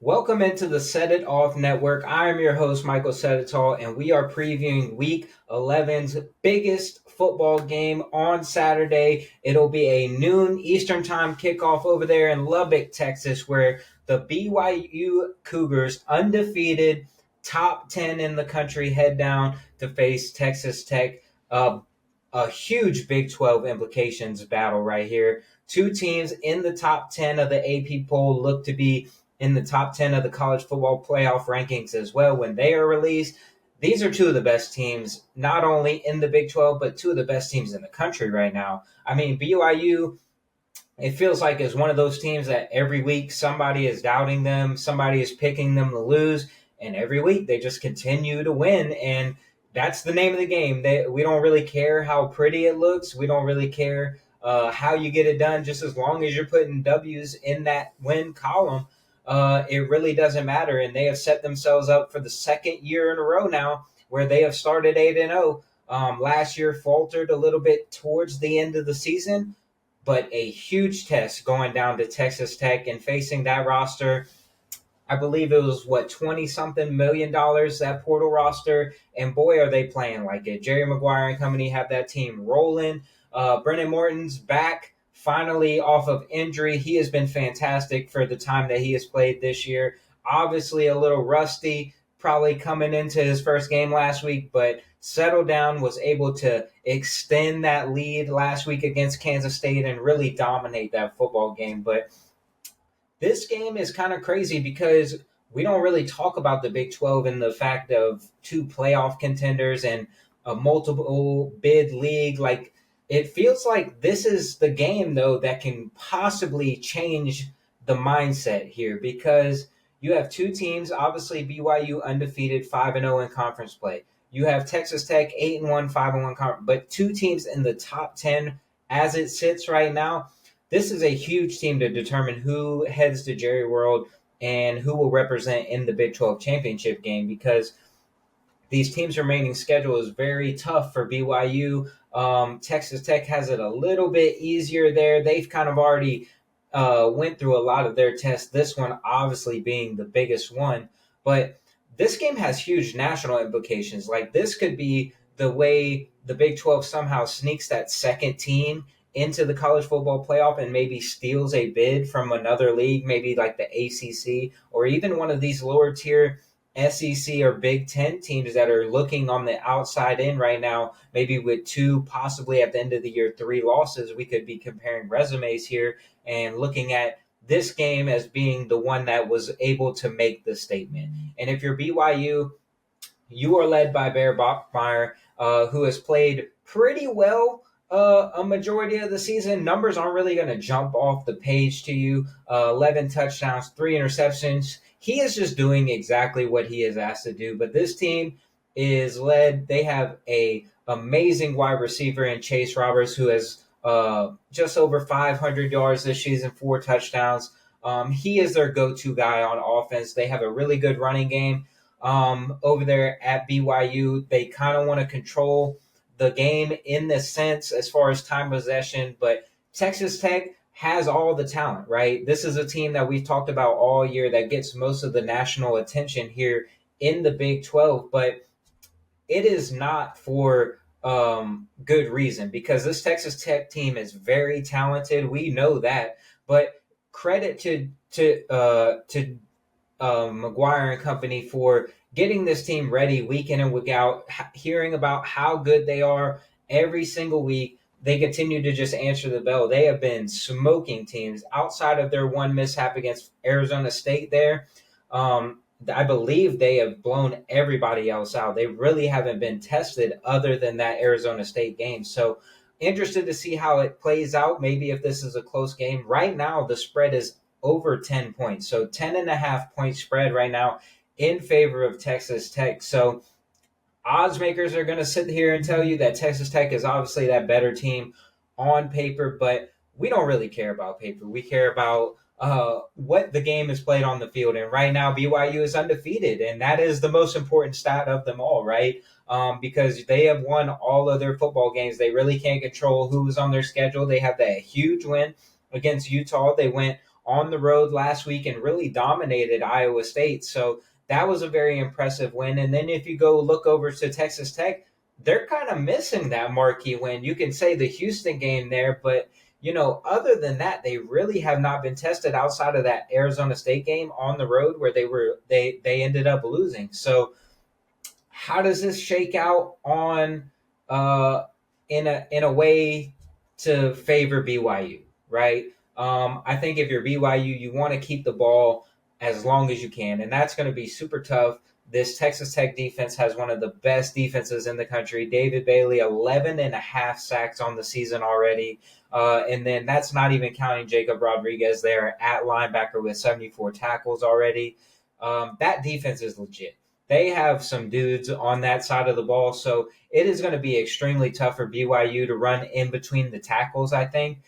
Welcome into the Set It Off Network. I am your host, Michael Seditall, and we are previewing Week 11's biggest football game on Saturday. It'll be a noon Eastern Time kickoff over there in Lubbock, Texas, where the BYU Cougars, undefeated, top 10 in the country, head down to face Texas Tech. A huge Big 12 implications battle right here. Two teams in the top 10 of the AP poll look to be in the top 10 of the college football playoff rankings as well when they are released. These are two of the best teams, not only in the Big 12, but two of the best teams in the country right now. I mean, BYU, it feels like is one of those teams that every week somebody is doubting them, somebody is picking them to lose, and every week they just continue to win. And that's the name of the game. We don't really care how pretty it looks. We don't really care how you get it done, just as long as you're putting W's in that win column. It really doesn't matter. And they have set themselves up for the second year in a row now where they have started 8-0. Last year faltered a little bit towards the end of the season, but a huge test going down to Texas Tech and facing that roster. I believe it was 20-something million dollars, that portal roster, and boy are they playing like it. Jerry Maguire and company have that team rolling. Brennan Morton's back finally off of injury. He has been fantastic for the time that he has played this year. Obviously a little rusty, probably coming into his first game last week, but settled down, was able to extend that lead last week against Kansas State and really dominate that football game. But this game is kind of crazy because we don't really talk about the Big 12 and the fact of two playoff contenders and a multiple bid league. Like, it feels like this is the game, though, that can possibly change the mindset here because you have two teams, obviously BYU undefeated, 5-0 in conference play. You have Texas Tech 8-1, 5-1 conference, but two teams in the top 10 as it sits right now. This is a huge team to determine who heads to Jerry World and who will represent in the Big 12 championship game because these teams' remaining schedule is very tough for BYU. Texas Tech has it a little bit easier there. They've kind of already went through a lot of their tests, this one obviously being the biggest one. But this game has huge national implications. Like, this could be the way the Big 12 somehow sneaks that second team into the college football playoff and maybe steals a bid from another league, maybe like the ACC or even one of these lower tier SEC or Big Ten teams that are looking on the outside in right now, maybe with two, possibly at the end of the year, 3 losses. We could be comparing resumes here and looking at this game as being the one that was able to make the statement. And if you're BYU, you are led by Bear Bachmeier, who has played pretty well a majority of the season. Numbers aren't really going to jump off the page to you. 11 touchdowns, 3 interceptions. He is just doing exactly what he is asked to do. But this team is led. They have a amazing wide receiver in Chase Roberts, who has just over 500 yards this season, 4 touchdowns. He is their go-to guy on offense. They have a really good running game over there at BYU. They kind of want to control the game in the sense as far as time possession, but Texas Tech has all the talent, right? This is a team that we've talked about all year that gets most of the national attention here in the Big 12, but it is not for good reason because this Texas Tech team is very talented. We know that, but credit to Maguire and company for getting this team ready week in and week out, hearing about how good they are every single week. They continue to just answer the bell. They have been smoking teams outside of their one mishap against Arizona State there. I believe they have blown everybody else out. They really haven't been tested other than that Arizona State game. So interested to see how it plays out. Maybe if this is a close game. Right now, the spread is over 10 points. So 10.5-point spread right now in favor of Texas Tech. So odds makers are going to sit here and tell you that Texas Tech is obviously that better team on paper, but we don't really care about paper. We care about what the game is played on the field. And right now, BYU is undefeated, and that is the most important stat of them all, right? Because they have won all of their football games. They really can't control who's on their schedule. They have that huge win against Utah. They went on the road last week and really dominated Iowa State. So that was a very impressive win. And then if you go look over to Texas Tech, they're kind of missing that marquee win. You can say the Houston game there, but other than that, they really have not been tested outside of that Arizona State game on the road where they ended up losing. So how does this shake out on in a way to favor BYU, right? I think if you're BYU, you want to keep the ball as long as you can, and that's going to be super tough. This Texas Tech defense has one of the best defenses in the country. David Bailey, 11 and a half sacks on the season already. And then that's not even counting Jacob Rodriguez there at linebacker with 74 tackles already. That defense is legit. They have some dudes on that side of the ball, so it is going to be extremely tough for BYU to run in between the tackles, I think.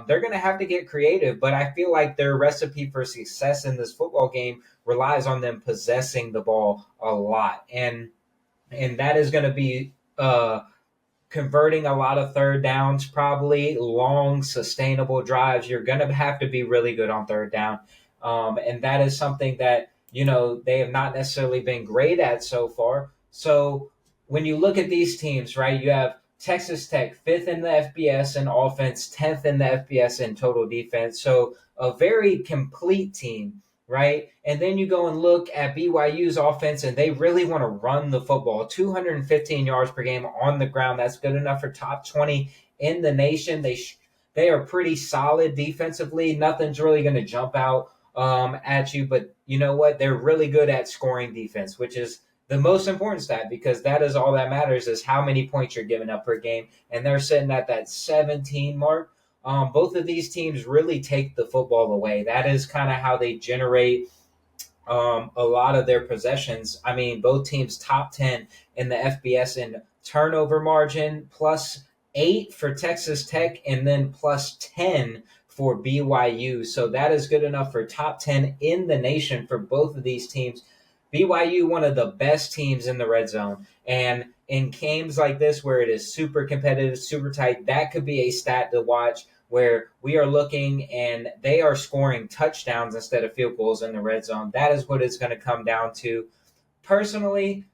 They're going to have to get creative, but I feel like their recipe for success in this football game relies on them possessing the ball a lot. And that is going to be converting a lot of third downs, probably long, sustainable drives. You're going to have to be really good on third down. And that is something that, they have not necessarily been great at so far. So when you look at these teams, right, you have Texas Tech, 5th in the FBS in offense, 10th in the FBS in total defense. So a very complete team, right? And then you go and look at BYU's offense, and they really want to run the football. 215 yards per game on the ground. That's good enough for top 20 in the nation. They are pretty solid defensively. Nothing's really going to jump out at you, but you know what? They're really good at scoring defense, which is the most important stat, because that is all that matters, is how many points you're giving up per game. And they're sitting at that 17 mark. Both of these teams really take the football away. That is kind of how they generate a lot of their possessions. I mean, both teams top 10 in the FBS in turnover margin, +8 for Texas Tech, and then +10 for BYU. So that is good enough for top 10 in the nation for both of these teams. BYU, one of the best teams in the red zone. And in games like this where it is super competitive, super tight, that could be a stat to watch, where we are looking and they are scoring touchdowns instead of field goals in the red zone. That is what it's going to come down to. Personally,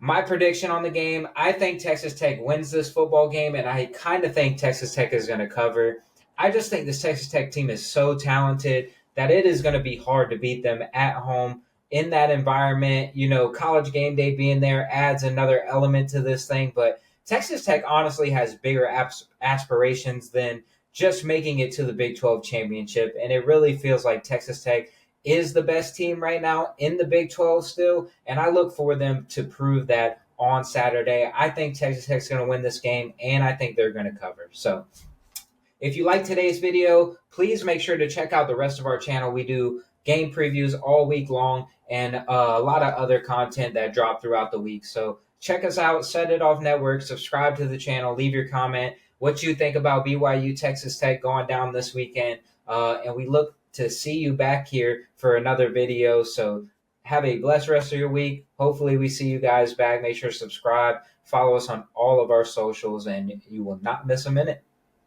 my prediction on the game, I think Texas Tech wins this football game, and I kind of think Texas Tech is going to cover. I just think this Texas Tech team is so talented that it is going to be hard to beat them at home in that environment. College game day being there adds another element to this thing, but Texas Tech honestly has bigger aspirations than just making it to the Big 12 championship, and it really feels like Texas Tech is the best team right now in the Big 12 still, and I look for them to prove that on Saturday. I think Texas Tech's going to win this game, and I think they're going to cover. So if you like today's video, please make sure to check out the rest of our channel. We do game previews all week long and a lot of other content that drop throughout the week. So check us out, Set It Off Network, subscribe to the channel, leave your comment, what you think about BYU Texas Tech going down this weekend. And we look to see you back here for another video. So have a blessed rest of your week. Hopefully we see you guys back. Make sure to subscribe, follow us on all of our socials, and you will not miss a minute.